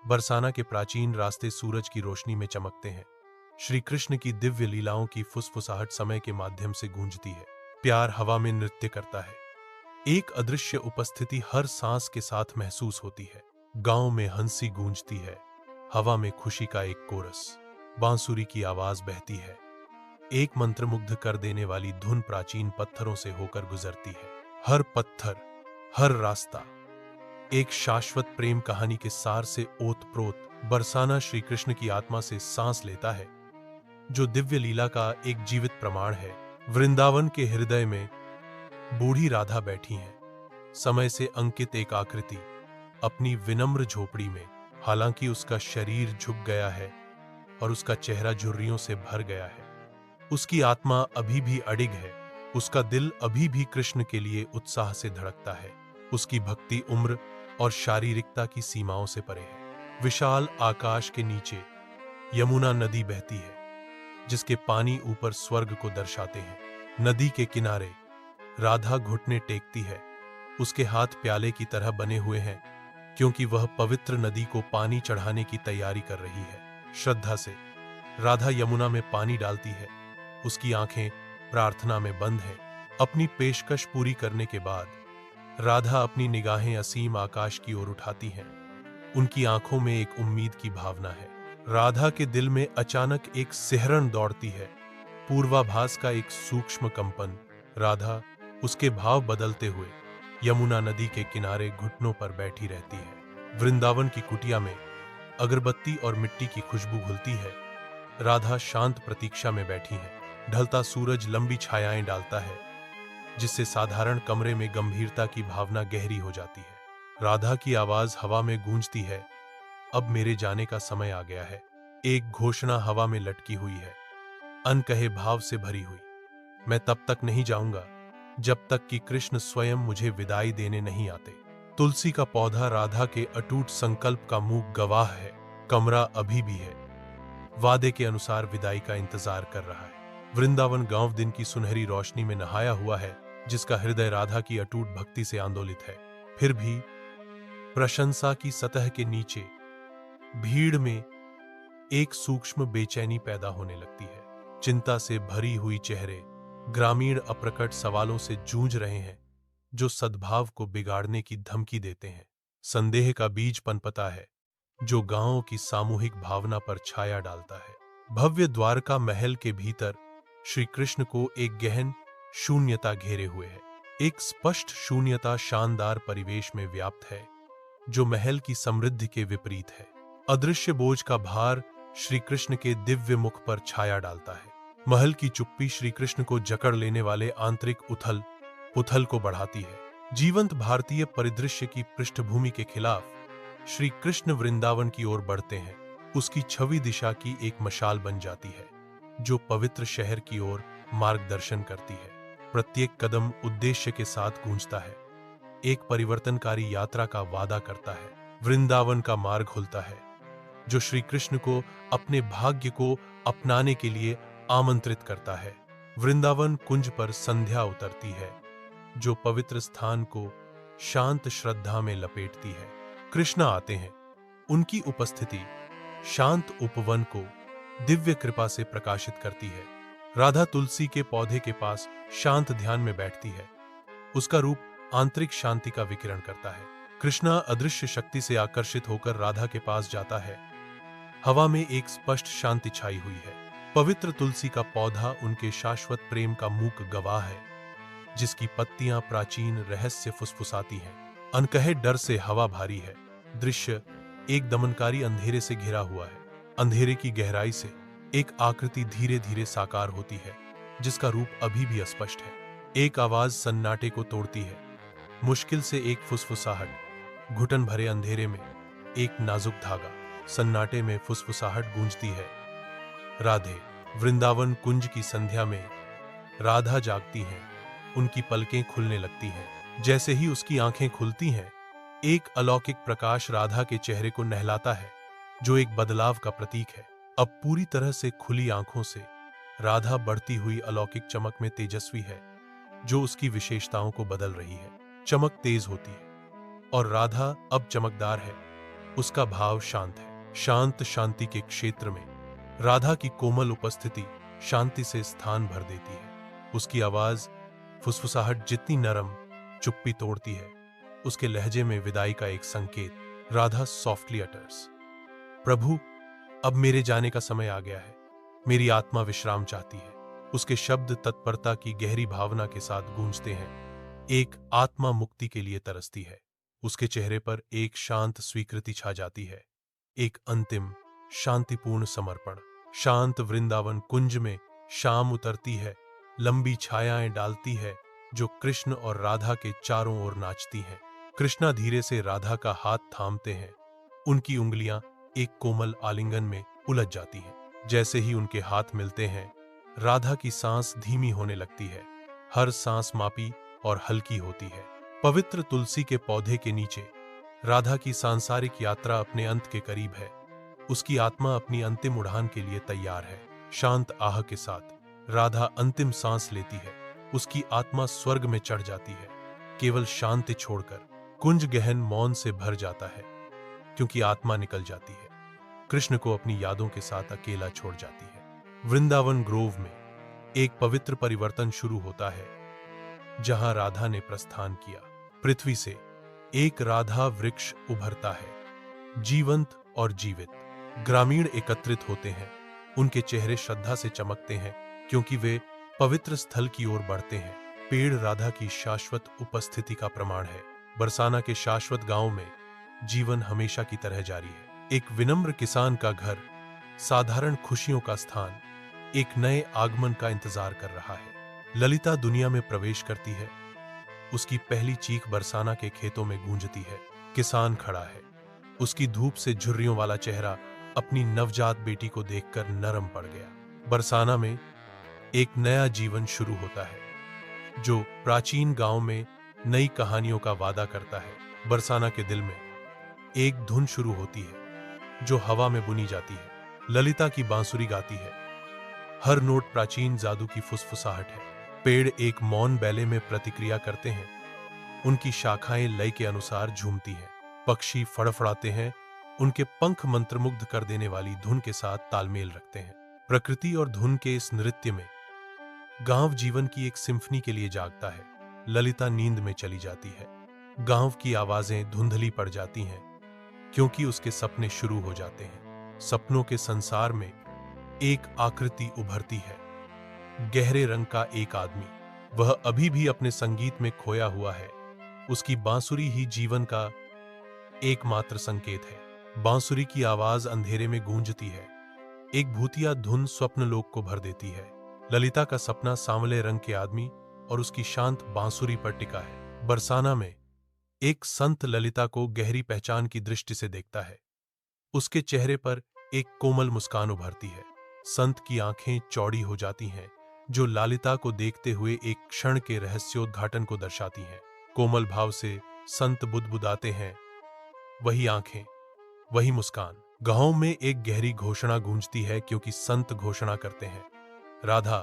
बरसाना के प्राचीन रास्ते सूरज की रोशनी में चमकते हैं। श्री कृष्ण की दिव्य लीलाओं की फुसफुसाहट समय के माध्यम से गूंजती है। प्यार हवा में नृत्य करता है। एक अदृश्य उपस्थिति हर सांस के साथ महसूस होती है। गांव में हंसी गूंजती है। हवा में खुशी का एक कोरस, बांसुरी की आवाज बहती है। एक मंत्रमुग्ध कर देने वाली धुन प्राचीन पत्थरों से होकर गुजरती है। हर पत्थर, हर रास्ता एक शाश्वत प्रेम कहानी के सार से ओतप्रोत। बरसाना श्री कृष्ण की आत्मा से सांस लेता है, जो दिव्य लीला का एक जीवित प्रमाण है। वृंदावन के हृदय में बूढ़ी राधा बैठी हैं, समय से अंकित एक आकृति, अपनी विनम्र झोपड़ी में। हालांकि उसका शरीर झुक गया है और उसका चेहरा झुर्रियों से भर गया है, उसकी आत्मा अभी भी अडिग है। उसका दिल अभी भी कृष्ण के लिए उत्साह से धड़कता है। उसकी भक्ति उम्र और शारीरिकता की सीमाओं से परे है। विशाल आकाश के नीचे यमुना नदी बहती है, जिसके पानी ऊपर स्वर्ग को दर्शाते हैं। नदी के किनारे राधा घुटने टेकती है। उसके हाथ प्याले की तरह बने हुए हैं, क्योंकि वह पवित्र नदी को पानी चढ़ाने की तैयारी कर रही है। श्रद्धा से राधा यमुना में पानी डालती है। उसकी आंखें प्रार्थना में बंद हैं। अपनी पेशकश पूरी करने के बाद राधा अपनी निगाहें असीम आकाश की ओर उठाती हैं। उनकी आंखों में एक उम्मीद की भावना है। राधा के दिल में अचानक एक सिहरन दौड़ती है, पूर्वाभास का एक सूक्ष्म कंपन। राधा उसके भाव बदलते हुए यमुना नदी के किनारे घुटनों पर बैठी रहती है। वृंदावन की कुटिया में अगरबत्ती और मिट्टी की खुशबू घुलती है। राधा शांत प्रतीक्षा में बैठी है। ढलता सूरज लंबी छायाएं डालता है, जिससे साधारण कमरे में गंभीरता की भावना गहरी हो जाती है। राधा की आवाज हवा में गूंजती है, अब मेरे जाने का समय आ गया है। एक घोषणा हवा में लटकी हुई है, अनकहे भाव से भरी हुई। मैं तब तक नहीं जाऊंगा जब तक कि कृष्ण स्वयं मुझे विदाई देने नहीं आते। तुलसी का पौधा राधा के अटूट संकल्प का मूक गवाह है। कमरा अभी भी है, वादे के अनुसार विदाई का इंतजार कर रहा है। वृंदावन गांव दिन की सुनहरी रोशनी में नहाया हुआ है, जिसका हृदय राधा की अटूट भक्ति से आंदोलित है। फिर भी प्रशंसा की सतह के नीचे भीड़ में एक सूक्ष्म बेचैनी पैदा होने लगती है। चिंता से भरी हुई चेहरे ग्रामीण अप्रकट सवालों से जूझ रहे हैं, जो सद्भाव को बिगाड़ने की धमकी देते हैं। संदेह का बीज पनपता है, जो गांवों की सामूहिक भावना पर छाया डालता है। भव्य द्वारका महल के भीतर श्री कृष्ण को एक गहन शून्यता घेरे हुए है। एक स्पष्ट शून्यता शानदार परिवेश में व्याप्त है, जो महल की समृद्धि के विपरीत है। अदृश्य बोझ का भार श्री कृष्ण के दिव्य मुख पर छाया डालता है। महल की चुप्पी श्री कृष्ण को जकड़ लेने वाले आंतरिक उथल पुथल को बढ़ाती है। जीवंत भारतीय परिदृश्य की पृष्ठभूमि के खिलाफ श्री कृष्ण वृंदावन की ओर बढ़ते हैं। उसकी छवि दिशा की एक मशाल बन जाती है, जो पवित्र शहर की ओर मार्गदर्शन करती है। प्रत्येक कदम उद्देश्य के साथ गूंजता है, एक परिवर्तनकारी यात्रा का वादा करता है। वृंदावन का मार्ग खुलता है, जो श्री कृष्ण को अपने भाग्य को अपनाने के लिए आमंत्रित करता है। वृंदावन कुंज पर संध्या उतरती है, जो पवित्र स्थान को शांत श्रद्धा में लपेटती है। कृष्ण आते हैं। उनकी उपस्थिति शांत उपवन को दिव्य कृपा से प्रकाशित करती है। राधा तुलसी के पौधे के पास शांत ध्यान में बैठती है। उसका रूप आंतरिक शांति का विकिरण करता है। कृष्णा अदृश्य शक्ति से आकर्षित होकर राधा के पास जाता है। हवा में एक स्पष्ट शांति छाई हुई है। पवित्र तुलसी का पौधा उनके शाश्वत प्रेम का मूक गवाह है, जिसकी पत्तियां प्राचीन रहस्य फुसफुसाती हैं। अनकहे डर से हवा भारी है। दृश्य एक दमनकारी अंधेरे से घिरा हुआ है। अंधेरे की गहराई से एक आकृति धीरे धीरे साकार होती है, जिसका रूप अभी भी अस्पष्ट है। एक आवाज सन्नाटे को तोड़ती है, मुश्किल से एक फुसफुसाहट। घुटन भरे अंधेरे में एक नाजुक धागा। सन्नाटे में फुसफुसाहट गूंजती है, राधे। वृंदावन कुंज की संध्या में राधा जागती हैं। उनकी पलकें खुलने लगती हैं। जैसे ही उसकी आंखें खुलती हैं, एक अलौकिक प्रकाश राधा के चेहरे को नहलाता है, जो एक बदलाव का प्रतीक है। अब पूरी तरह से खुली आंखों से राधा बढ़ती हुई अलौकिक चमक में तेजस्वी है, जो उसकी विशेषताओं को बदल रही है। चमक तेज होती है और राधा अब चमकदार है। उसका भाव शांत है। शांत शांति के क्षेत्र में राधा की कोमल उपस्थिति शांति से स्थान भर देती है। उसकी आवाज फुसफुसाहट जितनी नरम चुप्पी तोड़ती है, उसके लहजे में विदाई का एक संकेत। राधा सॉफ्टली अटर्स, प्रभु अब मेरे जाने का समय आ गया है, मेरी आत्मा विश्राम चाहती है। उसके शब्द तत्परता की गहरी भावना के साथ गूंजते हैं, एक आत्मा मुक्ति के लिए तरसती है। उसके चेहरे पर एक शांत स्वीकृति छा जाती है, एक अंतिम शांतिपूर्ण समर्पण। शांत वृंदावन कुंज में शाम उतरती है, लंबी छायाएं डालती है जो कृष्ण और राधा के चारों ओर नाचती हैं। कृष्णा धीरे से राधा का हाथ थामते हैं, उनकी उंगलियां एक कोमल आलिंगन में उलझ जाती हैं। जैसे ही उनके हाथ मिलते हैं, राधा की सांस धीमी होने लगती है, हर सांस मापी और हल्की होती है। पवित्र तुलसी के पौधे के नीचे राधा की सांसारिक यात्रा अपने अंत के करीब है। उसकी आत्मा अपनी अंतिम उड़ान के लिए तैयार है। शांत आह के साथ राधा अंतिम सांस लेती है, उसकी आत्मा स्वर्ग में चढ़ जाती है। केवल शांति छोड़कर कुंज गहन मौन से भर जाता है, क्योंकि आत्मा निकल जाती है, कृष्ण को अपनी यादों के साथ अकेला छोड़ जाती है। वृंदावन ग्रोव में एक पवित्र परिवर्तन शुरू होता है, जहां राधा ने प्रस्थान किया। पृथ्वी से एक राधा वृक्ष उभरता है, जीवंत और जीवित। ग्रामीण एकत्रित होते हैं, उनके चेहरे श्रद्धा से चमकते हैं, क्योंकि वे पवित्र स्थल की ओर बढ़ते हैं। पेड़ राधा की शाश्वत उपस्थिति का प्रमाण है। बरसाना के शाश्वत गांव में जीवन हमेशा की तरह जारी है। एक विनम्र किसान का घर, साधारण खुशियों का स्थान, एक नए आगमन का इंतजार कर रहा है। ललिता दुनिया में प्रवेश करती है, उसकी पहली चीख बरसाना के खेतों में गूंजती है। किसान खड़ा है, उसकी धूप से झुर्रियों वाला चेहरा अपनी नवजात बेटी को देखकर नरम पड़ गया। बरसाना में एक नया जीवन शुरू होता है, जो प्राचीन गांव में नई कहानियों का वादा करता है। बरसाना के दिल में एक धुन शुरू होती है, जो हवा में बुनी जाती है। ललिता की बांसुरी गाती है, हर नोट प्राचीन जादू की फुसफुसाहट है। पेड़ एक मौन बैले में प्रतिक्रिया करते हैं, उनकी शाखाएं लय के अनुसार झूमती हैं। पक्षी फड़फड़ाते हैं, उनके पंख मंत्रमुग्ध कर देने वाली धुन के साथ तालमेल रखते हैं। प्रकृति और धुन के इस नृत्य में गांव जीवन की एक सिम्फनी के लिए जागता है। ललिता नींद में चली जाती है, गांव की आवाजें धुंधली पड़ जाती हैं, क्योंकि उसके सपने शुरू हो जाते हैं। सपनों के संसार में एक आकृति उभरती है, गहरे रंग का एक आदमी। वह अभी भी अपने संगीत में खोया हुआ है, उसकी बांसुरी ही जीवन का एकमात्र संकेत है। बांसुरी की आवाज अंधेरे में गूंजती है, एक भूतिया धुन स्वप्नलोक को भर देती है। ललिता का सपना सांवले रंग के आदमी और उसकी शांत बांसुरी पर टिका है। बरसाना में एक संत ललिता को गहरी पहचान की दृष्टि से देखता है, उसके चेहरे पर एक कोमल मुस्कान उभरती है। संत की आंखें चौड़ी हो जाती हैं, जो ललिता को देखते हुए एक क्षण के रहस्योद्घाटन को दर्शाती हैं। कोमल भाव से संत बुदबुदाते हैं, वही आंखें, वही मुस्कान। गांव में एक गहरी घोषणा गूंजती है, क्योंकि संत घोषणा करते हैं, राधा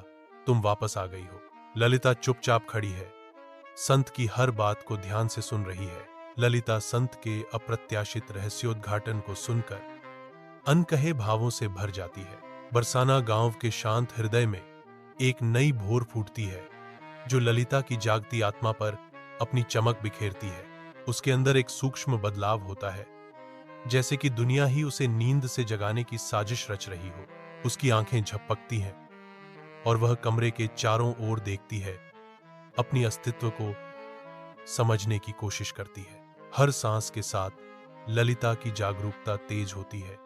तुम वापस आ गई हो। ललिता चुपचाप खड़ी है, संत की हर बात को ध्यान से सुन रही है। ललिता संत के अप्रत्याशित रहस्योद्घाटन को सुनकर अनकहे भावों से भर जाती है। बरसाना गांव के शांत हृदय में एक नई भोर फूटती है, जो ललिता की जागती आत्मा पर अपनी चमक बिखेरती है। उसके अंदर एक सूक्ष्म बदलाव होता है, जैसे कि दुनिया ही उसे नींद से जगाने की साजिश रच रही हो। उसकी आंखें झपकती हैं और वह कमरे के चारों ओर देखती है, अपनी अस्तित्व को समझने की कोशिश करती है। हर सांस के साथ ललिता की जागरूकता तेज होती है,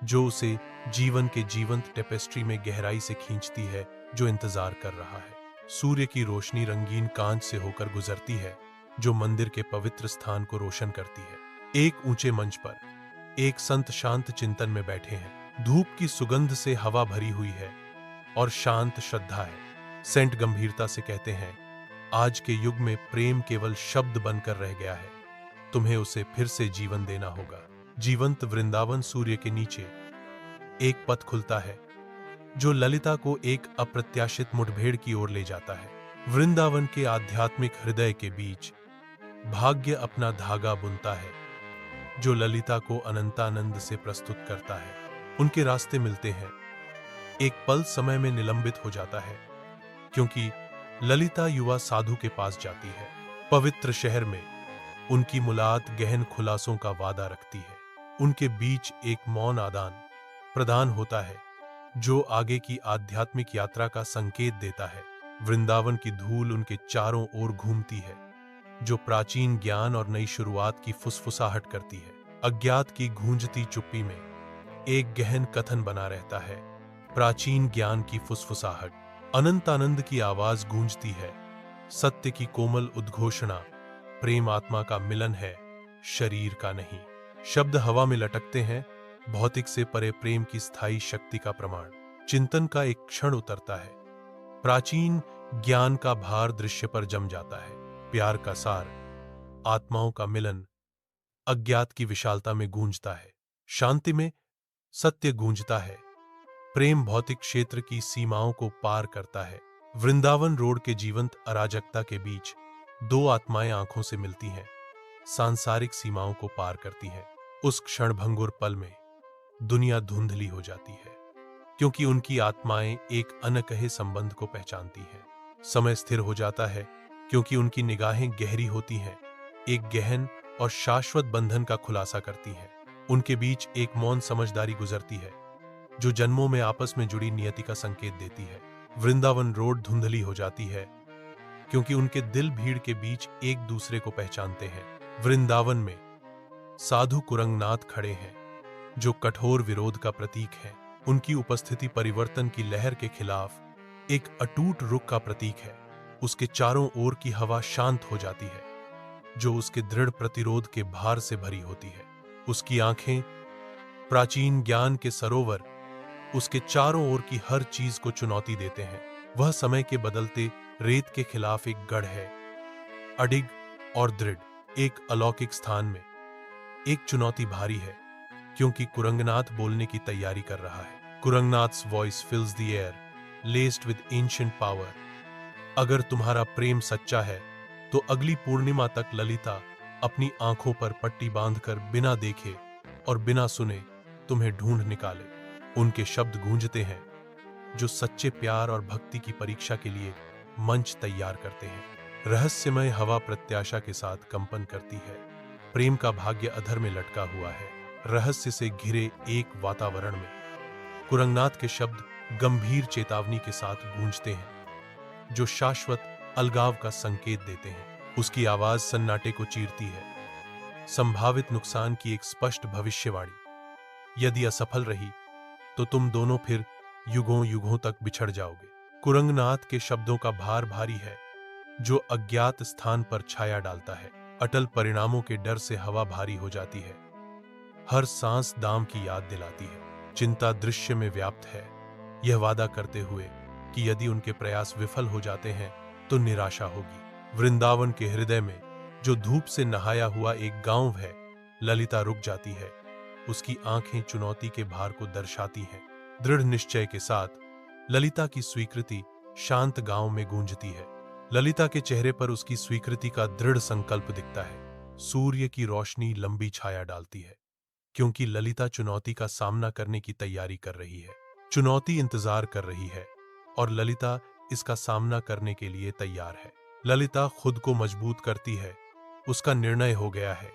जो उसे जीवन के जीवंत टेपेस्ट्री में गहराई से खींचती है, जो इंतजार कर रहा है। सूर्य की रोशनी रंगीन कांच से होकर गुजरती है, जो मंदिर के पवित्र स्थान को रोशन करती है। एक ऊंचे मंच पर एक संत शांत चिंतन में बैठे हैं। धूप की सुगंध से हवा भरी हुई है और शांत श्रद्धा है। सेंट गंभीरता से कहते हैं, आज के युग में प्रेम केवल शब्द बनकर रह गया है, तुम्हें उसे फिर से जीवन देना होगा। जीवंत वृंदावन सूर्य के नीचे एक पथ खुलता है, जो ललिता को एक अप्रत्याशित मुठभेड़ की ओर ले जाता है। वृंदावन के आध्यात्मिक हृदय के बीच भाग्य अपना धागा बुनता है। जो ललिता को अनंतानंद से प्रस्तुत करता है। उनके रास्ते मिलते हैं। एक पल समय में निलंबित हो जाता है, क्योंकि ललिता युवा साधु के पास जाती है। पवित्र शहर में उनकी मुलाकात गहन खुलासों का वादा रखती है। उनके बीच एक मौन आदान प्रदान होता है, जो आगे की आध्यात्मिक यात्रा का संकेत देता है। वृंदावन की धूल उनके चारों ओर घूमती है, जो प्राचीन ज्ञान और नई शुरुआत की फुसफुसाहट करती है। अज्ञात की गूंजती चुप्पी में एक गहन कथन बना रहता है। प्राचीन ज्ञान की फुसफुसाहट, अनंतानंद की आवाज गूंजती है। सत्य की कोमल उद्घोषणा, प्रेम आत्मा का मिलन है, शरीर का नहीं। शब्द हवा में लटकते हैं, भौतिक से परे प्रेम की स्थायी शक्ति का प्रमाण। चिंतन का एक क्षण उतरता है। प्राचीन ज्ञान का भार दृश्य पर जम जाता है। प्यार का सार, आत्माओं का मिलन, अज्ञात की विशालता में गूंजता है। शांति में सत्य गूंजता है। प्रेम भौतिक क्षेत्र की सीमाओं को पार करता है। वृंदावन रोड के जीवंत अराजकता के बीच दो आत्माएं आंखों से मिलती हैं, सांसारिक सीमाओं को पार करती हैं। उस क्षणभंगुर पल में दुनिया धुंधली हो जाती है, क्योंकि उनकी आत्माएं एक अनकहे संबंध को पहचानती हैं। समय स्थिर हो जाता है, क्योंकि उनकी निगाहें गहरी होती हैं, एक गहन और शाश्वत बंधन का खुलासा करती हैं। उनके बीच एक मौन समझदारी गुजरती है, जो जन्मों में आपस में जुड़ी नियति का संकेत देती है। वृंदावन रोड धुंधली हो जाती है, क्योंकि उनके दिल भीड़ के बीच एक दूसरे को पहचानते हैं। वृंदावन में साधु कुरंगनाथ खड़े हैं, जो कठोर विरोध का प्रतीक है। उनकी उपस्थिति परिवर्तन की लहर के खिलाफ एक अटूट रुख का प्रतीक है। उसके चारों ओर की हवा शांत हो जाती है, जो उसके दृढ़ प्रतिरोध के भार से भरी होती है। उसकी आंखें प्राचीन ज्ञान के सरोवर, उसके चारों ओर की हर चीज को चुनौती देते हैं। वह समय के बदलते रेत के खिलाफ एक गढ़ है, अडिग और दृढ़, एक अलौकिक स्थान में। एक चुनौती भारी है, क्योंकि कुरंगनाथ बोलने की तैयारी कर रहा है। Kuranganath's voice fills the air, laced with ancient power. अगर तुम्हारा प्रेम सच्चा है, तो अगली पूर्णिमा तक ललिता अपनी आंखों पर पट्टी बांधकर बिना देखे और बिना सुने तुम्हें ढूंढ निकाले। उनके शब्द गूंजते हैं, जो सच्चे प्यार और भक्ति की परीक्षा के लिए मंच तैयार करते हैं। रहस्यमय हवा प्रत्याशा के साथ कंपन करती है। प्रेम का भाग्य अधर में लटका हुआ है, रहस्य से घिरे एक वातावरण में। कुरंगनाथ के शब्द गंभीर चेतावनी के साथ गूंजते हैं, जो शाश्वत अलगाव का संकेत देते हैं। उसकी आवाज सन्नाटे को चीरती है, संभावित नुकसान की एक स्पष्ट भविष्यवाणी। यदि असफल रही, तो तुम दोनों फिर युगों युगों तक बिछड़ जाओगे। कुरंगनाथ के शब्दों का भार भारी है, जो अज्ञात स्थान पर छाया डालता है। अटल परिणामों के डर से हवा भारी हो जाती है। हर सांस दाम की याद दिलाती है। चिंता दृश्य में व्याप्त है, यह वादा करते हुए कि यदि उनके प्रयास विफल हो जाते हैं, तो निराशा होगी। वृंदावन के हृदय में, जो धूप से नहाया हुआ एक गांव है, ललिता रुक जाती है। उसकी आंखें चुनौती के भार को दर्शाती हैं। दृढ़ निश्चय के साथ ललिता की स्वीकृति शांत गांव में गूंजती है। ललिता के चेहरे पर उसकी स्वीकृति का दृढ़ संकल्प दिखता है। सूर्य की रोशनी लंबी छाया डालती है, क्योंकि ललिता चुनौती का सामना करने की तैयारी कर रही है। चुनौती इंतजार कर रही है, और ललिता इसका सामना करने के लिए तैयार है। ललिता खुद को मजबूत करती है। उसका निर्णय हो गया है।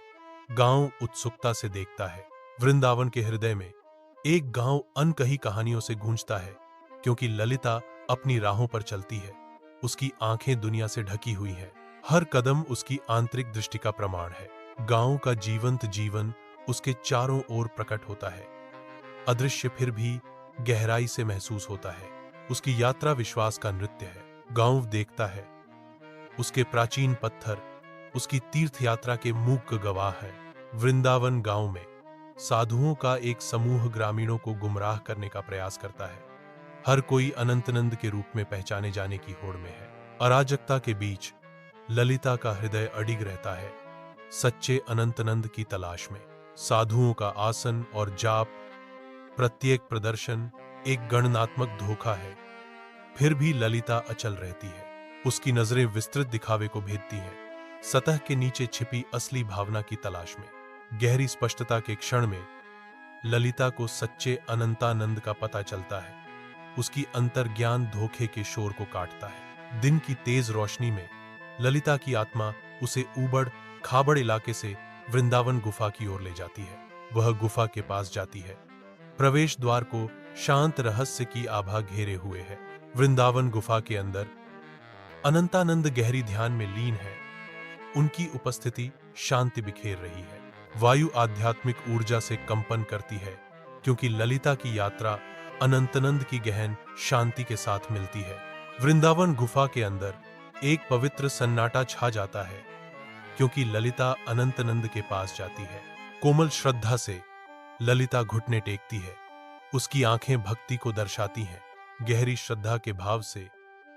गांव उत्सुकता से देखता है। वृंदावन के हृदय में एक गांव अनकही कहानियों से गूंजता है, क्योंकि ललिता अपनी राहों पर चलती है। उसकी आंखें दुनिया से ढकी हुई हैं। हर कदम उसकी आंतरिक दृष्टि का प्रमाण है। गांव का जीवंत जीवन उसके चारों ओर प्रकट होता है। अदृश्य फिर भी गहराई से महसूस होता है। उसकी यात्रा विश्वास का नृत्य है। गांव देखता है। उसके प्राचीन पत्थर उसकी तीर्थ यात्रा के मूक गवाह है। वृंदावन गांव में साधुओं का एक समूह ग्रामीणों को गुमराह करने का प्रयास करता है। हर कोई अनंतनंद के रूप में पहचाने जाने की होड़ में है। अराजकता के बीच ललिता का हृदय अडिग रहता है, सच्चे अनंतनंद की तलाश में। साधुओं का आसन और जाप, प्रत्येक प्रदर्शन एक गणनात्मक धोखा है। फिर भी ललिता अचल रहती है। उसकी नजरें विस्तृत दिखावे को भेदती हैं, सतह के नीचे छिपी असली भावना की तलाश में। गहरी स्पष्टता के क्षण में ललिता को सच्चे अनंतानंद का पता चलता है। उसकी अंतर्ज्ञान धोखे के शोर को काटता है। दिन की तेज रोशनी में ललिता की आत्मा उसे ऊबड़ खाबड़ इलाके से वृंदावन गुफा की ओर ले जाती है। वह गुफा के पास जाती है। प्रवेश द्वार को शांत रहस्य की आभा घेरे हुए है। वृंदावन गुफा के अंदर अनंतानंद गहरी ध्यान में लीन है। उनकी उपस्थिति शांति बिखेर रही है। वायु आध्यात्मिक ऊर्जा से कंपन करती है, क्योंकि ललिता की यात्रा अनंतानंद की गहन शांति के साथ मिलती है। वृंदावन गुफा के अंदर एक पवित्र सन्नाटा छा जाता है, क्योंकि ललिता अनंतानंद के पास जाती है। कोमल श्रद्धा से ललिता घुटने टेकती है। उसकी आंखें भक्ति को दर्शाती हैं। गहरी श्रद्धा के भाव से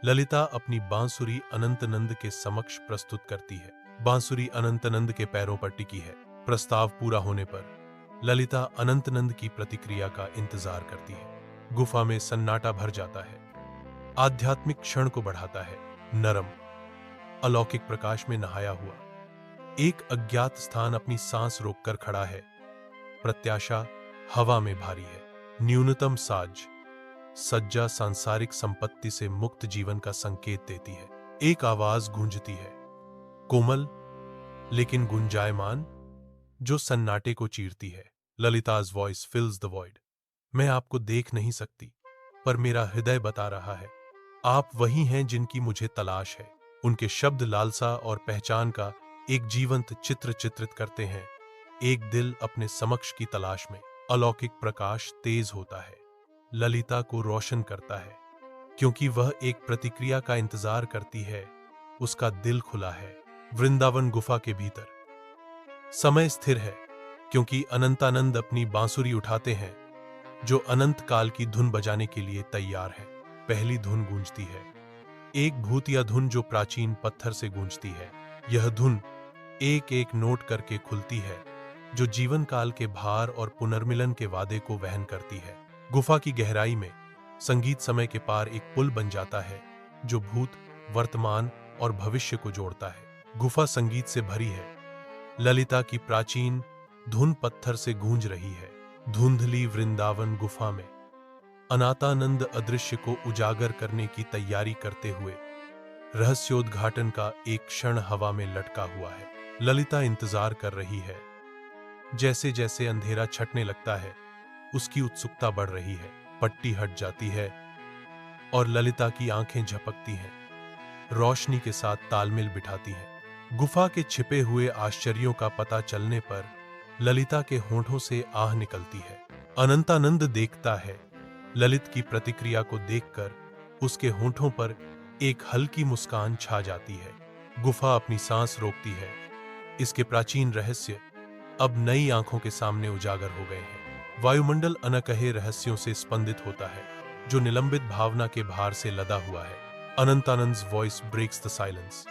ललिता अपनी बांसुरी अनंतानंद के समक्ष प्रस्तुत करती है। बांसुरी अनंतानंद के पैरों पर टिकी है। प्रस्ताव पूरा होने पर ललिता अनंतानंद की प्रतिक्रिया का इंतजार करती है। गुफा में सन्नाटा भर जाता है। आध्यात्मिक क्षण को बढ़ाता है। नरम अलौकिक प्रकाश में नहाया हुआ एक अज्ञात स्थान अपनी सांस रोककर खड़ा है। प्रत्याशा हवा में भारी है। न्यूनतम साज सज्जा सांसारिक संपत्ति से मुक्त जीवन का संकेत देती है। एक आवाज गूंजती है, कोमल लेकिन गुंजायमान, जो सन्नाटे को चीरती है। ललिता's वॉइस फिल्स द वॉइड। मैं आपको देख नहीं सकती, पर मेरा हृदय बता रहा है, आप वही हैं जिनकी मुझे तलाश है। उनके शब्द लालसा और पहचान का एक जीवंत चित्र चित्रित करते हैं। एक दिल अपने समक्ष की तलाश में। अलौकिक प्रकाश तेज होता है, ललिता को रोशन करता है, क्योंकि वह एक प्रतिक्रिया का इंतजार करती है। उसका दिल खुला है। वृंदावन गुफा के भीतर समय स्थिर है, क्योंकि अनंतानंद अपनी बांसुरी उठाते हैं, जो अनंत काल की धुन बजाने के लिए तैयार है। पहली धुन गूंजती है, एक भूतिया धुन जो प्राचीन पत्थर से गूंजती है। यह धुन एक एक नोट करके खुलती है, जो जीवन काल के भार और पुनर्मिलन के वादे को वहन करती है। गुफा की गहराई में संगीत समय के पार एक पुल बन जाता है, जो भूत, वर्तमान और भविष्य को जोड़ता है। गुफा संगीत से भरी है। ललिता की प्राचीन धुन पत्थर से गूंज रही है। धुंधली वृंदावन गुफा में अनातानंद अदृश्य को उजागर करने की तैयारी करते हुए रहस्योद्घाटन का एक क्षण हवा में लटका हुआ है। ललिता इंतजार कर रही है। जैसे जैसे अंधेरा छटने लगता है, उसकी उत्सुकता बढ़ रही है। पट्टी हट जाती है और ललिता की आंखें झपकती हैं, रोशनी के साथ तालमेल बिठाती हैं। गुफा के छिपे हुए आश्चर्यों का पता चलने पर ललिता के होंठों से आह निकलती है। अनंतानंद देखता है। ललित की प्रतिक्रिया को देखकर उसके होंठों पर एक हल्की मुस्कान छा जाती है। गुफा अपनी सांस रोकती है। इसके प्राचीन रहस्य अब नई आंखों के सामने उजागर हो गए हैं। वायुमंडल अनकहे रहस्यों से स्पंदित होता है, जो निलंबित भावना के भार से लदा हुआ है। Anantanand's voice breaks the silence,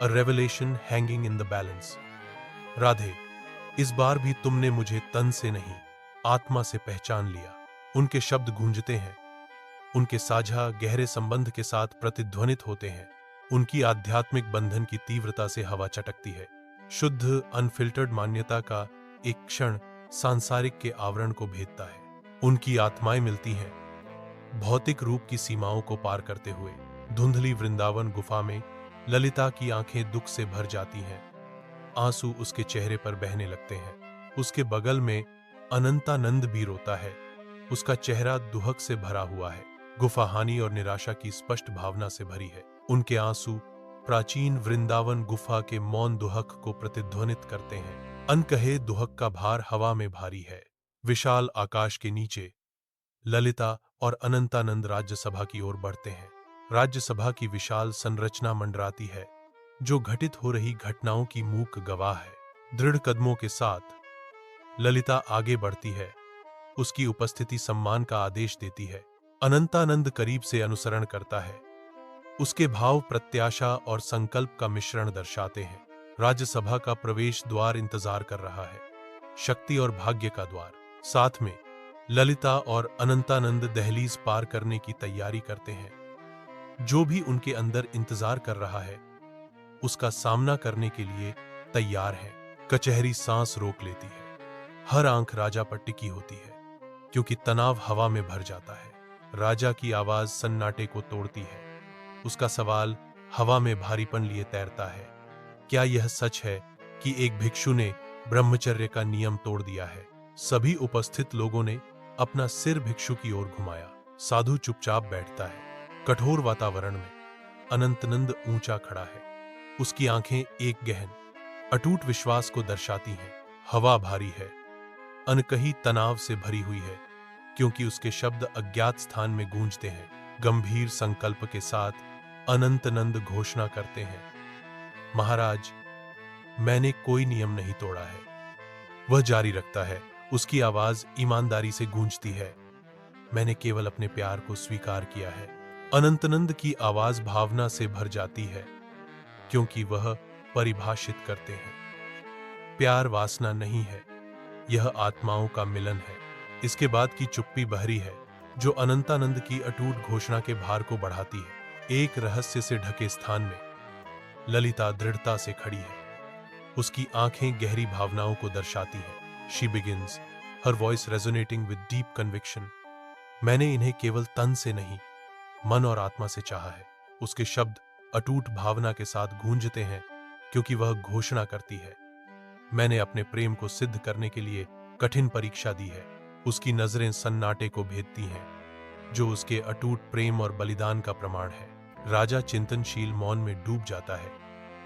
a revelation hanging in the balance. Radhe, इस बार भी तुमने मुझे तन से नहीं, आत्मा से पहचान लिया। उनके शब्द गूंजते हैं, उनके साझा गहरे संबंध के साथ प्रतिध्वनित होते हैं। उनकी आध्यात्मिक बंधन की तीव्रता से हवा चटकती है। शुद्ध अनफिल्टर्ड मान्यता का एक क्षण सांसारिक के आवरण को भेदता है। उनकी आत्माएं मिलती हैं, भौतिक रूप की सीमाओं को पार करते हुए। धुंधली वृंदावन गुफा में ललिता की आंखें दुख से भर जाती हैं। आंसू उसके चेहरे पर बहने लगते हैं। उसके बगल में अनंतानंद भी रोता है। उसका चेहरा दुहक से भरा हुआ है। गुफा हानि और निराशा की स्पष्ट भावना से भरी है। उनके आंसू प्राचीन वृंदावन गुफा के मौन दुहक को प्रतिध्वनित करते हैं। अनकहे दुहक का भार हवा में भारी है। विशाल आकाश के नीचे ललिता और अनंतानंद राज्यसभा की ओर बढ़ते हैं। राज्यसभा की विशाल संरचना मंडराती है, जो घटित हो रही घटनाओं की मूक गवाह है। दृढ़ कदमों के साथ ललिता आगे बढ़ती है। उसकी उपस्थिति सम्मान का आदेश देती है। अनंतानंद करीब से अनुसरण करता है। उसके भाव प्रत्याशा और संकल्प का मिश्रण दर्शाते हैं। राज्यसभा का प्रवेश द्वार इंतजार कर रहा है, शक्ति और भाग्य का द्वार। साथ में ललिता और अनंतानंद दहलीज पार करने की तैयारी करते हैं। जो भी उनके अंदर इंतजार कर रहा है, उसका सामना करने के लिए तैयार है। कचहरी सांस रोक लेती है। हर आंख राजा पर टिकी होती है, क्योंकि तनाव हवा में भर जाता है। राजा की आवाज सन्नाटे को तोड़ती है। उसका सवाल हवा में भारीपन लिए तैरता है। क्या यह सच है कि एक भिक्षु ने ब्रह्मचर्य का नियम तोड़ दिया है? सभी उपस्थित लोगों ने अपना सिर भिक्षु की ओर घुमाया। साधु चुपचाप बैठता है। कठोर वातावरण में अनंतनंद ऊंचा खड़ा है। उसकी आंखें एक गहन, अटूट विश्वास को दर्शाती हैं। हवा भारी है, अनकही तनाव से भरी हुई है, क्योंकि उसके शब्द अज्ञात स्थान में गूंजते हैं। गंभीर संकल्प के साथ अनंतनंद घोषणा करते हैं, महाराज, मैंने कोई नियम नहीं तोड़ा है। वह जारी रखता है। उसकी आवाज ईमानदारी से गूंजती है, मैंने केवल अपने प्यार को स्वीकार किया है। अनंतनंद की आवाज भावना से भर जाती है, क्योंकि वह परिभाषित करते हैं, प्यार वासना नहीं है, यह आत्माओं का मिलन है। इसके बाद की चुप्पी बहरी है, जो अनंतानंद की अटूट घोषणा के भार को बढ़ाती है। एक रहस्य से ढके स्थान में ललिता दृढ़ता से खड़ी है। उसकी आंखें गहरी भावनाओं को दर्शाती हैं। She begins, her voice resonating with deep conviction. मैंने इन्हें केवल तन से नहीं, मन और आत्मा से चाहा है। उसके शब्द अटूट भावना के साथ गूंजते हैं, क्योंकि वह घोषणा करती है, मैंने अपने प्रेम को सिद्ध करने के लिए कठिन परीक्षा दी है। उसकी नजरें सन्नाटे को भेदती हैं, जो उसके अटूट प्रेम और बलिदान का प्रमाण है। राजा चिंतनशील मौन में डूब जाता है।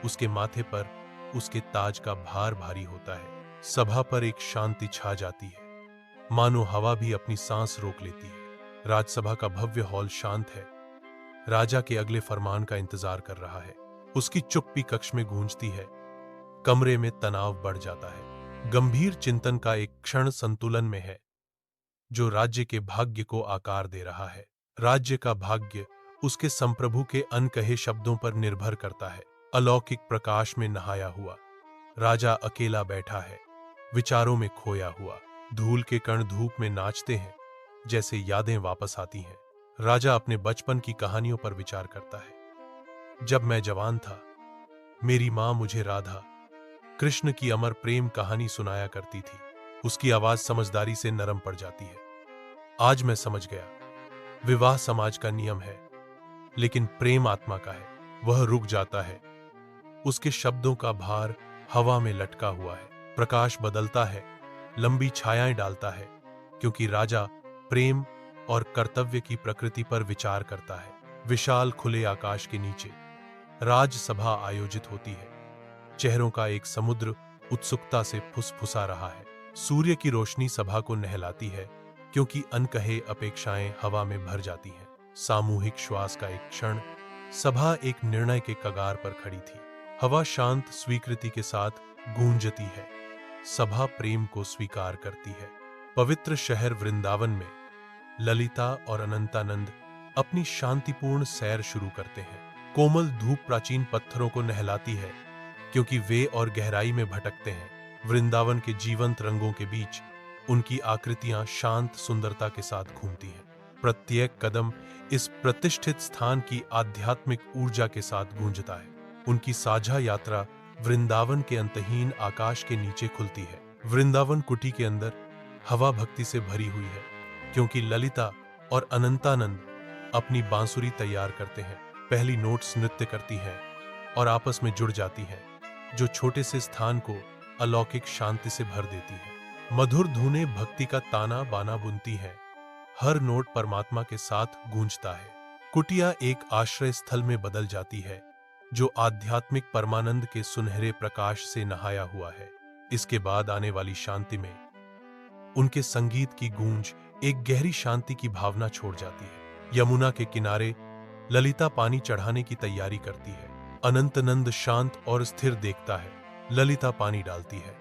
उसके माथे पर उसके ताज का भार भारी होता है। सभा पर एक शांति छा जाती है, मानो हवा भी अपनी सांस रोक लेती है। राजसभा का भव्य हॉल शांत है। राजा के अगले फरमान का इंतजार कर रहा है। उसकी चुप्पी कक्ष में गूंजती है। कमरे में तनाव बढ़ जाता है। गंभीर चिंतन का एक क्षण संतुलन में है, जो राज्य के भाग्य को आकार दे रहा है। राज्य का भाग्य उसके संप्रभु के अनकहे शब्दों पर निर्भर करता है। अलौकिक प्रकाश में नहाया हुआ राजा अकेला बैठा है, विचारों में खोया हुआ। धूल के कण धूप में नाचते हैं, जैसे यादें वापस आती हैं। राजा अपने बचपन की कहानियों पर विचार करता है। जब मैं जवान था, मेरी मां मुझे राधा कृष्ण की अमर प्रेम कहानी सुनाया करती थी। उसकी आवाज समझदारी से नरम पड़ जाती है। आज मैं समझ गया, विवाह समाज का नियम है, लेकिन प्रेम आत्मा का है। वह रुक जाता है। उसके शब्दों का भार हवा में लटका हुआ है। प्रकाश बदलता है, लंबी छायाएं डालता है, क्योंकि राजा प्रेम और कर्तव्य की प्रकृति पर विचार करता है। विशाल खुले आकाश के नीचे राजसभा आयोजित होती है। चेहरों का एक समुद्र उत्सुकता से फुसफुसा रहा है। सूर्य की रोशनी सभा को नहलाती है, क्योंकि अनकहे अपेक्षाएं हवा में भर जाती हैं। सामूहिक श्वास का एक क्षण, सभा एक निर्णय के कगार पर खड़ी थी। हवा शांत स्वीकृति के साथ गूंजती है। सभा प्रेम को स्वीकार करती है। पवित्र शहर वृंदावन में ललिता और अनंतानंद अपनी शांतिपूर्ण सैर शुरू करते हैं। कोमल धूप प्राचीन पत्थरों को नहलाती है, क्योंकि वे और गहराई में भटकते हैं। वृंदावन के जीवंत रंगों के बीच उनकी आकृतियां शांत सुंदरता के साथ घूमती हैं। प्रत्येक कदम इस प्रतिष्ठित स्थान की आध्यात्मिक ऊर्जा के साथ गूंजता है। उनकी साझा यात्रा वृंदावन के अंतहीन आकाश के नीचे खुलती है। वृंदावन कुटी के अंदर हवा भक्ति से भरी हुई है, क्योंकि ललिता और अनंतानंद अपनी बांसुरी तैयार करते हैं। पहली नोट्स नृत्य करती हैं और आपस में जुड़ जाती हैं, जो छोटे से स्थान को अलौकिक शांति से भर देती है। मधुर धुनें भक्ति का ताना बाना बुनती हैं। हर नोट परमात्मा के साथ गूंजता है। कुटिया एक आश्रय स्थल में बदल जाती है, जो आध्यात्मिक परमानंद के सुनहरे प्रकाश से नहाया हुआ है। इसके बाद आने वाली शांति में उनके संगीत की गूंज एक गहरी शांति की भावना छोड़ जाती है। यमुना के किनारे ललिता पानी चढ़ाने की तैयारी करती है। अनंतनंद शांत और स्थिर देखता है। ललिता पानी डालती है,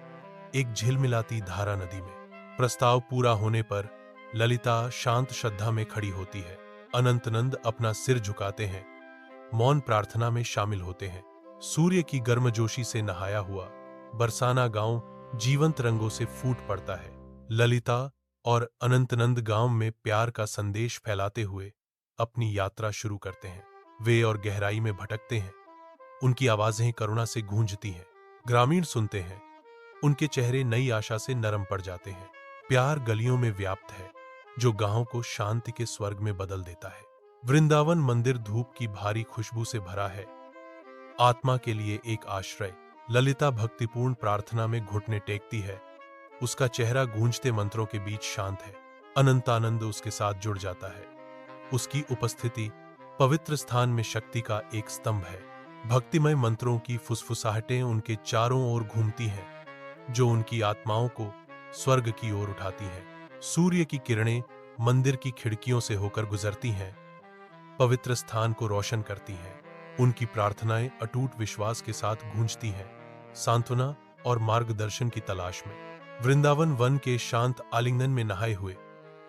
एक झिलमिलाती धारा नदी में। प्रस्ताव पूरा होने पर ललिता शांत श्रद्धा में खड़ी होती है। अनंतनंद अपना सिर झुकाते हैं, मौन प्रार्थना में शामिल होते हैं। सूर्य की गर्मजोशी से नहाया हुआ बरसाना गांव जीवंत रंगों से फूट पड़ता है। ललिता और अनंतनंद गांव में प्यार का संदेश फैलाते हुए अपनी यात्रा शुरू करते हैं। वे और गहराई में भटकते हैं। उनकी आवाजें करुणा से गूंजती हैं। ग्रामीण सुनते हैं, उनके चेहरे नई आशा से नरम पड़ जाते हैं। प्यार गलियों में व्याप्त है, जो गांव को शांति के स्वर्ग में बदल देता है। वृंदावन मंदिर धूप की भारी खुशबू से भरा है, आत्मा के लिए एक आश्रय। ललिता भक्तिपूर्ण प्रार्थना में घुटने टेकती है, उसका चेहरा गूंजते मंत्रों के बीच शांत है। अनंतानंद उसके साथ जुड़ जाता है। उसकी उपस्थिति पवित्र स्थान में शक्ति का एक स्तंभ है। भक्तिमय मंत्रों की फुसफुसाहटें उनके चारों ओर घूमती हैं, जो उनकी आत्माओं को स्वर्ग की ओर उठाती हैं। सूर्य की किरणें मंदिर की खिड़कियों से होकर गुजरती हैं, पवित्र स्थान को रोशन करती हैं। उनकी प्रार्थनाएं अटूट विश्वास के साथ गूंजती हैं, सांत्वना और मार्गदर्शन की तलाश में। वृंदावन वन के शांत आलिंगन में नहाए हुए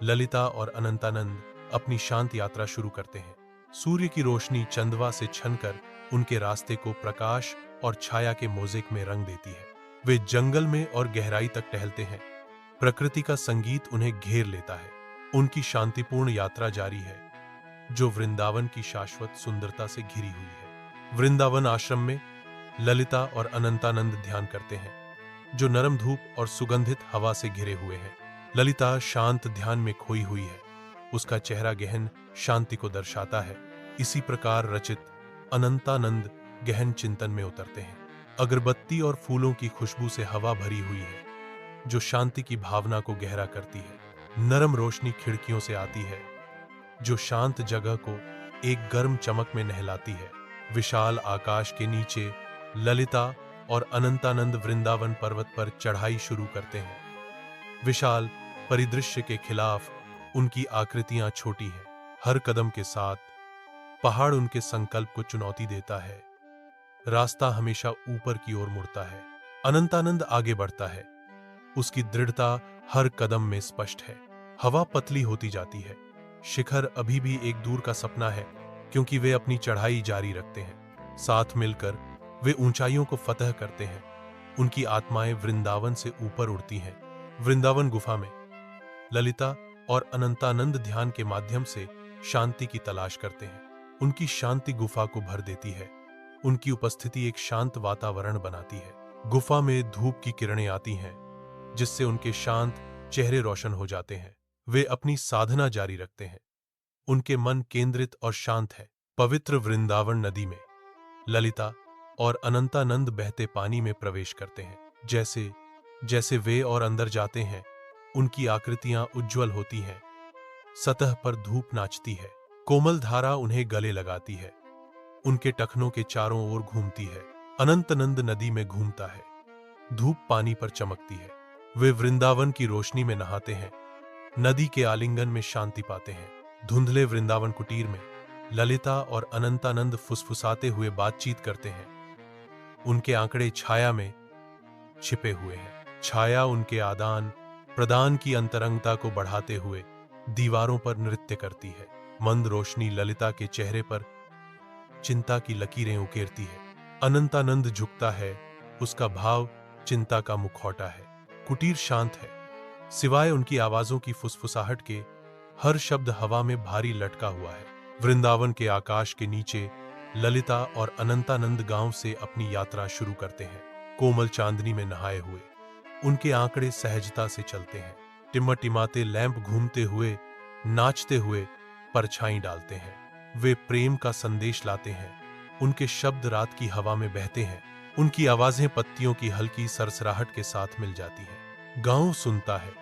ललिता और अनंतानंद अपनी शांत यात्रा शुरू करते हैं। सूर्य की रोशनी चंदवा से छनकर उनके रास्ते को प्रकाश और छाया के मोज़ेक में रंग देती है। वे जंगल में और गहराई तक टहलते हैं, प्रकृति का संगीत उन्हें घेर लेता है। उनकी शांतिपूर्ण यात्रा जारी है, जो वृंदावन की शाश्वत सुंदरता से घिरी हुई है। वृंदावन आश्रम में ललिता और अनंतानंद ध्यान करते हैं, जो नरम धूप और सुगंधित हवा से घिरे हुए हैं। ललिता शांत ध्यान में खोई हुई है, उसका चेहरा गहन शांति को दर्शाता है। इसी प्रकार रचित अनंतानंद गहन चिंतन में उतरते हैं। अगरबत्ती और फूलों की खुशबू से हवा भरी हुई है, जो शांति की भावना को गहरा करती है। नरम रोशनी खिड़कियों से आती है, जो शांत जगह को एक गर्म चमक में नहलाती है। विशाल आकाश के नीचे ललिता और अनंतानंद वृंदावन पर्वत पर चढ़ाई शुरू करते हैं। विशाल परिदृश्य के खिलाफ उनकी आकृतियां छोटी हैं। हर कदम के साथ पहाड़ उनके संकल्प को चुनौती देता है। रास्ता हमेशा ऊपर की ओर मुड़ता है। अनंतानंद आगे बढ़ता है, उसकी दृढ़ता हर कदम में स्पष्ट है। हवा पतली होती जाती है। शिखर अभी भी एक दूर का सपना है, क्योंकि वे अपनी चढ़ाई जारी रखते हैं। साथ मिलकर वे ऊंचाइयों को फतह करते हैं। उनकी आत्माएं वृंदावन से ऊपर उड़ती हैं। वृंदावन गुफा में ललिता और अनंतानंद ध्यान के माध्यम से शांति की तलाश करते हैं। उनकी शांति गुफा को भर देती है। उनकी उपस्थिति एक शांत वातावरण बनाती है। गुफा में धूप की किरणें आती हैं, जिससे उनके शांत चेहरे रोशन हो जाते हैं। वे अपनी साधना जारी रखते हैं। उनके मन केंद्रित और शांत है। पवित्र वृंदावन नदी में ललिता और अनंतानंद बहते पानी में प्रवेश करते हैं। जैसे जैसे वे और अंदर जाते हैं, उनकी आकृतियां उज्ज्वल होती हैं। सतह पर धूप नाचती है, कोमल धारा उन्हें गले लगाती है। उनके टखनों के चारों ओर घूमती है। अनंतानंद नदी में घूमता है, धूप पानी पर चमकती है। वे वृंदावन की रोशनी में नहाते हैं, नदी के आलिंगन में शांति पाते हैं। धुंधले वृंदावन कुटीर में ललिता और अनंतानंद फुसफुसाते हुए बातचीत करते हैं। उनके आंकड़े छाया में छिपे हुए हैं। छाया उनके आदान प्रदान की अंतरंगता को बढ़ाते हुए दीवारों पर नृत्य करती है। मंद रोशनी ललिता के चेहरे पर चिंता की लकीरें उकेरती है। अनंतानंद झुकता है, उसका भाव चिंता का मुखौटा है। कुटीर शांत है, सिवाय उनकी आवाजों की फुसफुसाहट के हर शब्द हवा में भारी लटका हुआ है। वृंदावन के आकाश के नीचे ललिता और अनंतानंद गांव से अपनी यात्रा शुरू करते हैं। कोमल चांदनी में नहाए हुए उनके आंकड़े सहजता से चलते हैं। टिमटिमाते लैंप घूमते हुए, नाचते हुए परछाई डालते हैं। वे प्रेम का संदेश लाते हैं। उनके शब्द रात की हवा में बहते हैं। उनकी आवाजें पत्तियों की हल्की सरसराहट के साथ मिल जाती हैं। गांव सुनता है,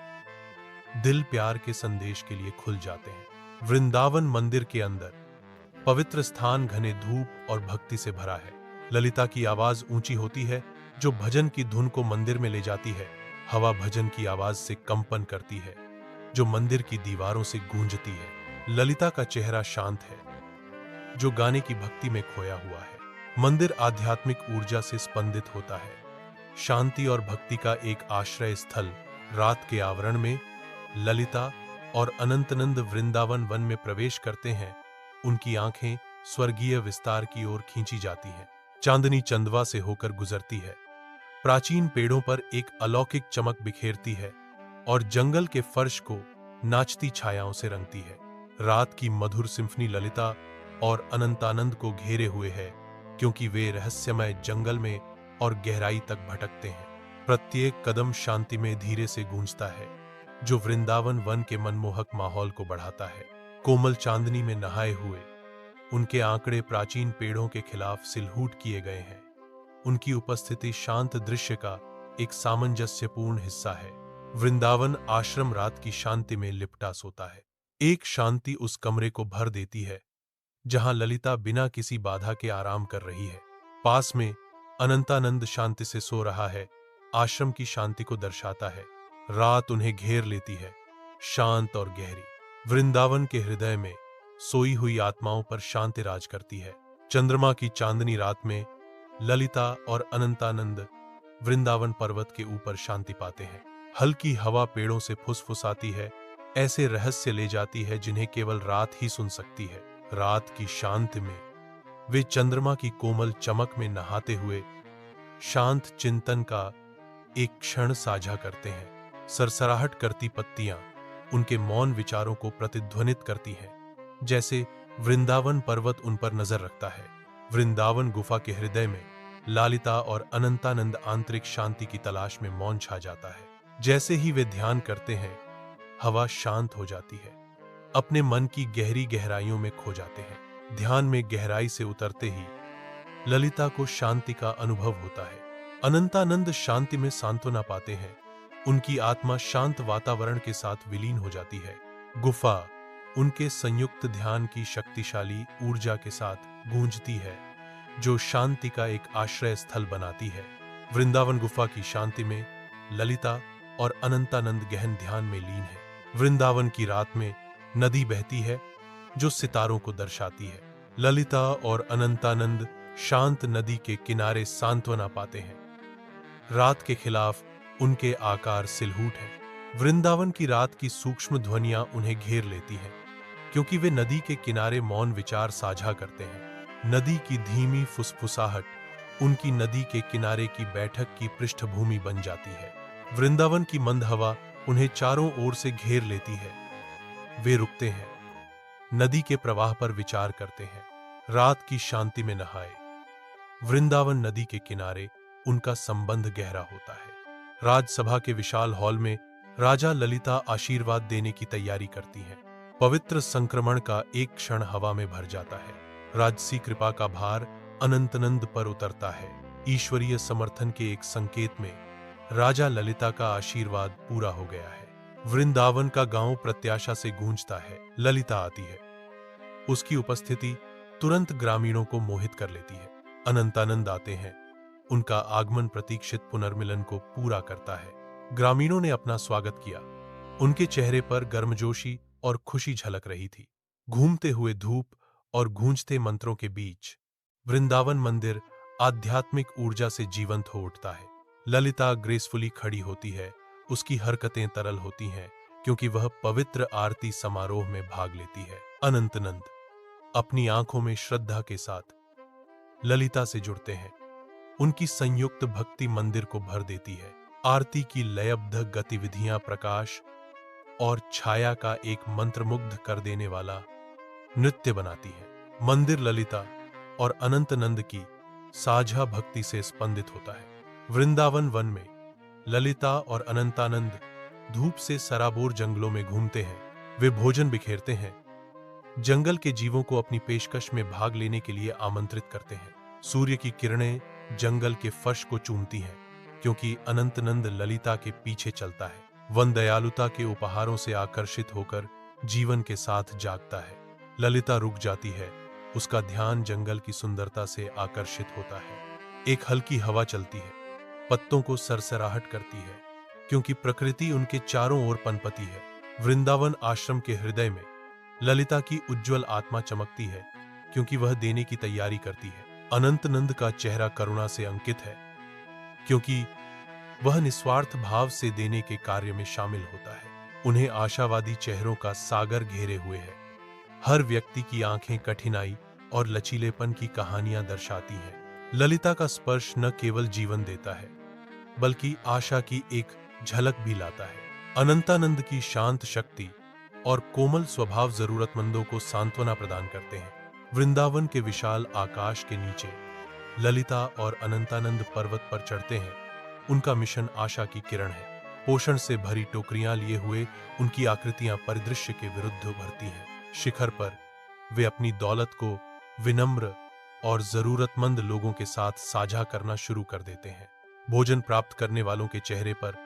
दिल प्यार के संदेश के लिए खुल जाते हैं। वृंदावन मंदिर के अंदर पवित्र स्थान घने धूप और भक्ति से भरा है। ललिता की आवाज ऊंची होती है, जो भजन की धुन को मंदिर में ले जाती है। हवा भजन की आवाज से कंपन करती है, जो मंदिर की दीवारों से गूंजती है। ललिता का चेहरा शांत है, जो गाने की भक्ति में खोया हुआ है। मंदिर आध्यात्मिक ऊर्जा से स्पंदित होता है। शांति और भक्ति का एक आश्रय स्थल। रात के आवरण में ललिता और अनंतानंद वृंदावन वन में प्रवेश करते हैं। उनकी आंखें स्वर्गीय विस्तार की ओर खींची जाती हैं। चांदनी चंदवा से होकर गुजरती है, प्राचीन पेड़ों पर एक अलौकिक चमक बिखेरती है और जंगल के फर्श को नाचती छायाओं से रंगती है। रात की मधुर सिम्फनी ललिता और अनंतानंद को घेरे हुए है, क्योंकि वे रहस्यमय जंगल में और गहराई तक भटकते हैं। प्रत्येक कदम शांति में धीरे से गूंजता है, जो वृंदावन वन के मनमोहक माहौल को बढ़ाता है। कोमल चांदनी में नहाए हुए उनके आंकड़े प्राचीन पेड़ों के खिलाफ सिलहूट किए गए हैं। उनकी उपस्थिति शांत दृश्य का एक सामंजस्यपूर्ण हिस्सा है। वृंदावन आश्रम रात की शांति में लिपटा सोता है। एक शांति उस कमरे को भर देती है जहां ललिता बिना किसी बाधा के आराम कर रही है। पास में अनंतानंद शांति से सो रहा है, आश्रम की शांति को दर्शाता है। रात उन्हें घेर लेती है, शांत और गहरी। वृंदावन के हृदय में सोई हुई आत्माओं पर शांति राज करती है। चंद्रमा की चांदनी रात में ललिता और अनंतानंद वृंदावन पर्वत के ऊपर शांति पाते हैं। हल्की हवा पेड़ों से फुसफुसाती है, ऐसे रहस्य ले जाती है जिन्हें केवल रात ही सुन सकती है। रात की शांति में वे चंद्रमा की कोमल चमक में नहाते हुए शांत चिंतन का एक क्षण साझा करते हैं। सरसराहट करती पत्तियां उनके मौन विचारों को प्रतिध्वनित करती हैं, जैसे वृंदावन पर्वत उन पर नजर रखता है। वृंदावन गुफा के हृदय में ललिता और अनंतानंद आंतरिक शांति की तलाश में मौन छा जाता है। जैसे ही वे ध्यान करते हैं, हवा शांत हो जाती है, अपने मन की गहरी गहराइयों में खो जाते हैं। ध्यान में गहराई से उतरते ही ललिता को शांति का अनुभव होता है। अनंतानंद शांति में सांत्वना पाते हैं, उनकी आत्मा शांत वातावरण के साथ विलीन हो जाती है। गुफा उनके संयुक्त ध्यान की शक्तिशाली ऊर्जा के साथ गूंजती है, जो शांति का एक आश्रय स्थल बनाती है। वृंदावन गुफा की शांति में ललिता और अनंतानंद गहन ध्यान में लीन है। वृंदावन की रात में नदी बहती है, जो सितारों को दर्शाती है। ललिता और अनंतानंद शांत नदी के किनारे सांत्वना पाते हैं। रात के खिलाफ उनके आकार सिलहूट है। वृंदावन की रात की सूक्ष्म ध्वनियां उन्हें घेर लेती हैं, क्योंकि वे नदी के किनारे मौन विचार साझा करते हैं। नदी की धीमी फुसफुसाहट उनकी नदी के किनारे की बैठक की पृष्ठभूमि बन जाती है। वृंदावन की मंद हवा उन्हें चारों ओर से घेर लेती है। वे रुकते हैं, नदी के प्रवाह पर विचार करते हैं, रात की शांति में नहाए। वृंदावन नदी के किनारे उनका संबंध गहरा होता है। राजसभा के विशाल हॉल में राजा ललिता आशीर्वाद देने की तैयारी करती हैं। पवित्र संक्रमण का एक क्षण हवा में भर जाता है। राजसी कृपा का भार अनंतानंद पर उतरता है। ईश्वरीय समर्थन के एक संकेत में राजा ललिता का आशीर्वाद पूरा हो गया है। वृंदावन का गांव प्रत्याशा से गूंजता है। ललिता आती है, उसकी उपस्थिति तुरंत ग्रामीणों को मोहित कर लेती है। अनंतानंद आते हैं, उनका आगमन प्रतीक्षित पुनर्मिलन को पूरा करता है। ग्रामीणों ने अपना स्वागत किया, उनके चेहरे पर गर्मजोशी और खुशी झलक रही थी। घूमते हुए धूप और गूंजते मंत्रों के बीच वृंदावन मंदिर आध्यात्मिक ऊर्जा से जीवंत हो उठता है। ललिता ग्रेसफुली खड़ी होती है, उसकी हरकतें तरल होती हैं, क्योंकि वह पवित्र आरती समारोह में भाग लेती है। अनंतानंद अपनी आंखों में श्रद्धा के साथ ललिता से जुड़ते हैं। उनकी संयुक्त भक्ति मंदिर को भर देती है। आरती की लयबद्ध गतिविधियां प्रकाश और छाया का एक मंत्रमुग्ध कर देने वाला नृत्य बनाती है। मंदिर ललिता और अनंतानंद की साझा भक्ति से स्पंदित होता है। वृंदावन वन में ललिता और अनंतानंद धूप से सराबोर जंगलों में घूमते हैं। वे भोजन बिखेरते हैं, जंगल के जीवों को अपनी पेशकश में भाग लेने के लिए आमंत्रित करते हैं। सूर्य की किरणें जंगल के फर्श को चूमती हैं, क्योंकि अनंतानंद ललिता के पीछे चलता है। वन दयालुता के उपहारों से आकर्षित होकर जीवन के साथ जागता है। ललिता रुक जाती है, उसका ध्यान जंगल की सुंदरता से आकर्षित होता है। एक हल्की हवा चलती है, पत्तों को सरसराहट करती है, क्योंकि प्रकृति उनके चारों ओर पनपती है। वृंदावन आश्रम के हृदय में ललिता की उज्जवल आत्मा चमकती है, क्योंकि वह देने की तैयारी करती है। अनंतानंद का चेहरा करुणा से अंकित है, क्योंकि वह निस्वार्थ भाव से देने के कार्य में शामिल होता है। उन्हें आशावादी चेहरों का सागर घेरे हुए है। हर व्यक्ति की आंखें कठिनाई और लचीलेपन की कहानियां दर्शाती हैं। ललिता का स्पर्श न केवल जीवन देता है, बल्कि आशा की एक झलक भी लाता है। अनंतानंद की शांत शक्ति और कोमल स्वभाव जरूरतमंदों को सांत्वना प्रदान करते हैं। वृंदावन के विशाल आकाश के नीचे ललिता और अनंतानंद पर्वत पर चढ़ते हैं, उनका मिशन आशा की किरण है। पोषण से भरी टोकरियां लिए हुए उनकी आकृतियां परिदृश्य के विरुद्ध उभरती हैं। शिखर पर वे अपनी दौलत को विनम्र और जरूरतमंद लोगों के साथ साझा करना शुरू कर देते हैं। भोजन प्राप्त करने वालों के चेहरे पर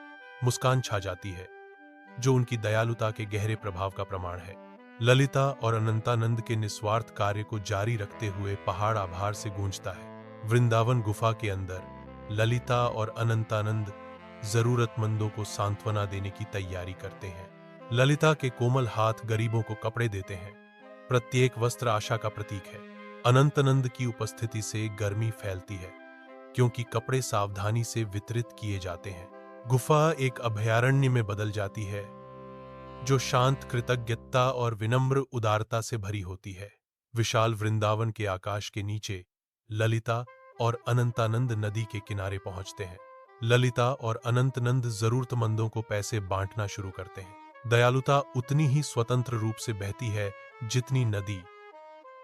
मुस्कान छा जाती है, जो उनकी दयालुता के गहरे प्रभाव का प्रमाण है। ललिता और अनंतानंद के निस्वार्थ कार्य को जारी रखते हुए पहाड़ आभार से गूंजता है। वृंदावन गुफा के अंदर ललिता और अनंतानंद जरूरतमंदों को सांत्वना देने की तैयारी करते हैं। ललिता के कोमल हाथ गरीबों को कपड़े देते हैं। प्रत्येक वस्त्र आशा का प्रतीक है। अनंतानंद की उपस्थिति से गर्मी फैलती है, क्योंकि कपड़े सावधानी से वितरित किए जाते हैं। गुफा एक अभयारण्य में बदल जाती है, जो शांत कृतज्ञता और विनम्र उदारता से भरी होती है। विशाल वृंदावन के आकाश के नीचे ललिता और अनंतानंद नदी के किनारे पहुंचते हैं। ललिता और अनंतानंद जरूरतमंदों को पैसे बांटना शुरू करते हैं। दयालुता उतनी ही स्वतंत्र रूप से बहती है जितनी नदी,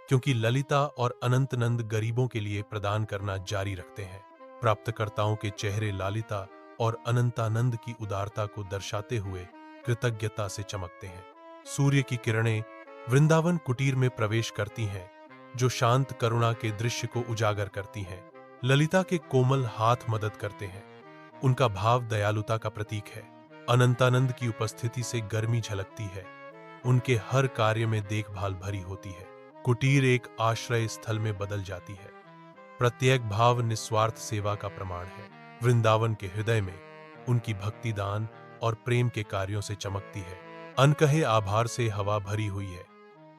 क्योंकि ललिता और अनंतानंद गरीबों के लिए प्रदान करना जारी रखते हैं। प्राप्तकर्ताओं के चेहरे ललिता और अनंतानंद की उदारता को दर्शाते हुए कृतज्ञता से चमकते हैं। सूर्य की किरणें वृंदावन कुटीर में प्रवेश करती हैं, जो शांत करुणा के दृश्य को उजागर करती हैं। ललिता के कोमल हाथ मदद करते हैं, उनका भाव दयालुता का प्रतीक है। अनंतानंद की उपस्थिति से गर्मी झलकती है, उनके हर कार्य में देखभाल भरी होती है। कुटीर एक आश्रय स्थल में बदल जाती है। प्रत्येक भाव निस्वार्थ सेवा का प्रमाण है। वृंदावन के हृदय में उनकी भक्ति दान और प्रेम के कार्यों से चमकती है। अनकहे आभार से हवा भरी हुई है।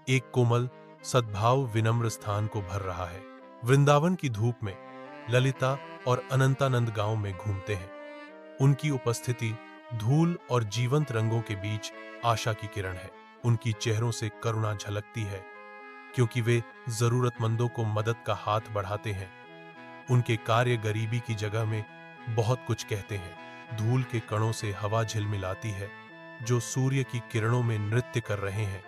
एक कोमल सद्भाव विनम्र स्थान को भर रहा है। वृंदावन की धूप में ललिता और अनंतानंद गांव में घूमते हैं। उनकी उपस्थिति धूल और जीवंत रंगों के बीच आशा की किरण है। उनकी चेहरों से करुणा झलकती है, क्योंकि वे जरूरतमंदों को मदद का हाथ बढ़ाते हैं। उनके कार्य गरीबी की जगह में बहुत कुछ कहते हैं। धूल के कणों से हवा झिलमिलाती है, जो सूर्य की किरणों में नृत्य कर रहे हैं।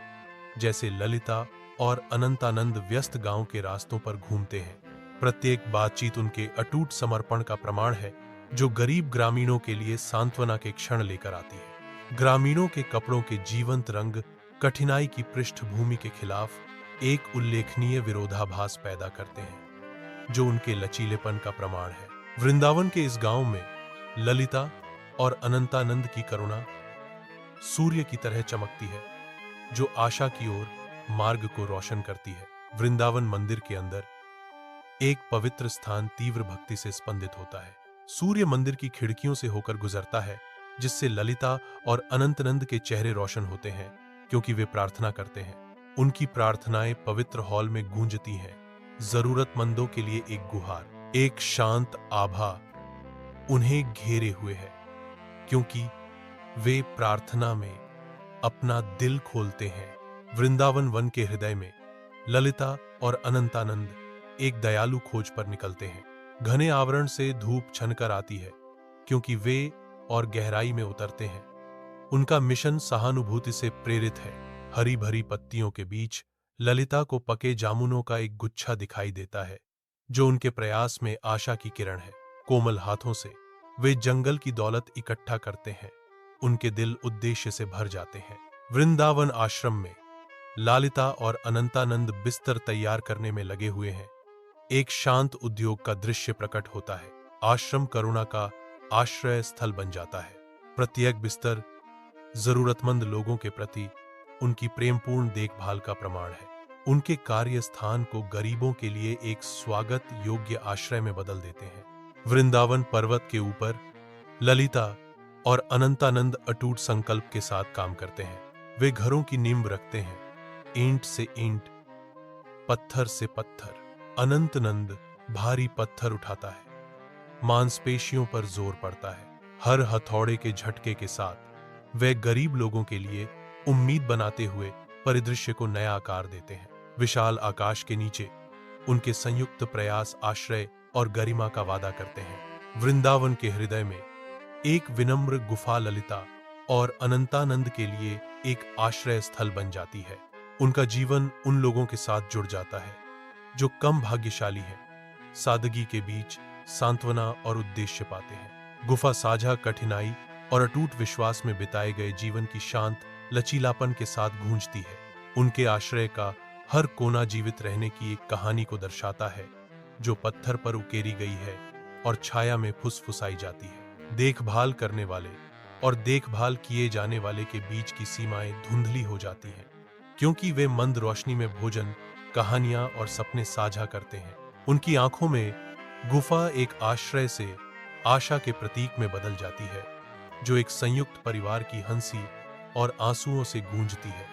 जैसे ललिता और अनंतानंद व्यस्त गांव के रास्तों पर घूमते हैं। प्रत्येक बातचीत उनके अटूट समर्पण का प्रमाण है, जो गरीब ग्रामीणों के लिए सांत्वना के क्षण लेकर आती है। ग्रामीणों के कपड़ों के जीवंत रंग कठिनाई की पृष्ठभूमि के खिलाफ एक उल्लेखनीय विरोधाभास पैदा करते हैं, जो उनके लचीलेपन का प्रमाण है। वृंदावन के इस गांव में ललिता और अनंतानंद की करुणा सूर्य की तरह चमकती है, जो आशा की ओर मार्ग को रोशन करती है। वृंदावन मंदिर के अंदर एक पवित्र स्थान तीव्र भक्ति से स्पंदित होता है। सूर्य मंदिर की खिड़कियों से होकर गुजरता है, जिससे ललिता और अनंतानंद के चेहरे रोशन होते हैं, क्योंकि वे प्रार्थना करते हैं। उनकी प्रार्थनाएं पवित्र हॉल में गूंजती हैं। जरूरतमंदों के लिए एक गुहार, एक शांत आभा उन्हें घेरे हुए है, क्योंकि वे प्रार्थना में अपना दिल खोलते हैं। वृंदावन वन के हृदय में ललिता और अनंतानंद एक दयालु खोज पर निकलते हैं। घने आवरण से धूप छनकर आती है, क्योंकि वे और गहराई में उतरते हैं। उनका मिशन सहानुभूति से प्रेरित है। हरी भरी पत्तियों के बीच ललिता को पके जामुनों का एक गुच्छा दिखाई देता है, जो उनके प्रयास में आशा की किरण है। कोमल हाथों से वे जंगल की दौलत इकट्ठा करते हैं। उनके दिल उद्देश्य से भर जाते हैं। वृंदावन आश्रम में ललिता और अनंतानंद बिस्तर तैयार करने में लगे हुए हैं। एक शांत उद्योग का दृश्य प्रकट होता है। आश्रम करुणा का आश्रय स्थल बन जाता है। प्रत्येक बिस्तर जरूरतमंद लोगों के प्रति उनकी प्रेमपूर्ण देखभाल का प्रमाण है। उनके कार्य स्थान को गरीबों के लिए एक स्वागत योग्य आश्रय में बदल देते हैं। वृंदावन पर्वत के ऊपर ललिता और अनंतानंद अटूट संकल्प के साथ काम करते हैं। वे घरों की नींव रखते हैं, ईंट से ईंट, पत्थर से पत्थर। अनंतानंद भारी पत्थर उठाता है, मांसपेशियों पर जोर पड़ता है। हर हथौड़े के झटके के साथ वे गरीब लोगों के लिए उम्मीद बनाते हुए परिदृश्य को नया आकार देते हैं। विशाल आकाश के नीचे उनके संयुक्त प्रयास आश्रय और गरिमा का वादा करते हैं। वृंदावन के हृदय में एक विनम्र गुफा ललिता और अनंतानंद के लिए एक आश्रय स्थल बन जाती है। उनका जीवन उन लोगों के साथ जुड़ जाता है जो कम भाग्यशाली हैं, सादगी के बीच सांत्वना और उद्देश्य पाते हैं। गुफा साझा कठिनाई और अटूट विश्वास में बिताए गए जीवन की शांत लचीलापन के साथ गूंजती है। उनके आश्रय का हर कोना जीवित रहने की एक कहानी को दर्शाता है, जो पत्थर पर उकेरी गई है और छाया में फुसफुसाई जाती है। देखभाल करने वाले और देखभाल किए जाने वाले के बीच की सीमाएं धुंधली हो जाती हैं, क्योंकि वे मंद रोशनी में भोजन, कहानियां और सपने साझा करते हैं। उनकी आंखों में गुफा एक आश्रय से आशा के प्रतीक में बदल जाती है, जो एक संयुक्त परिवार की हंसी और आंसुओं से गूंजती है।